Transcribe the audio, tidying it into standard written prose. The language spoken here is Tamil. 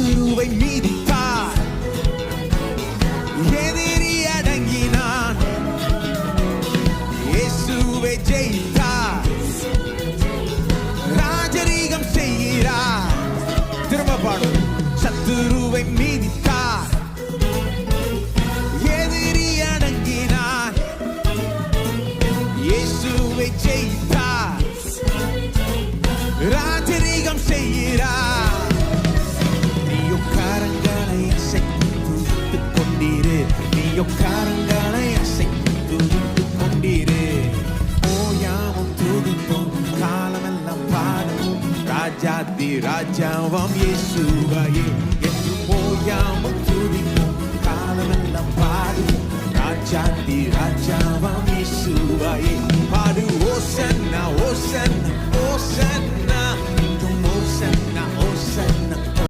சத்துருவை மீதித்தார், எதிரி அடங்கினான், இயேசுவை ஜெயித்தார், ராஜரீகம் செய்கிறார். திரும்ப பாடும். சத்துருவை மீதித்தார், எதிரி அடங்கினார், இயேசுவை ஜெயித்தார், ராஜரீகம் செய்கிறார். நீயோ கரங்களை அசைத்து துதித்துக் கொண்டீரு, நீயோ கரங்களை அசைத்து துதித்துக் கொண்டீரு. ஓயாமும் துதிப்போம், காலமெல்லாம் பாடுவோம், ராஜாதி ராஜாவாம் இயேசுவையே. என்று ஓயாமும் துதிப்போம், காலமெல்லாம் பாடுவோம், ராஜாதி ராஜாவாம் இயேசுவையே.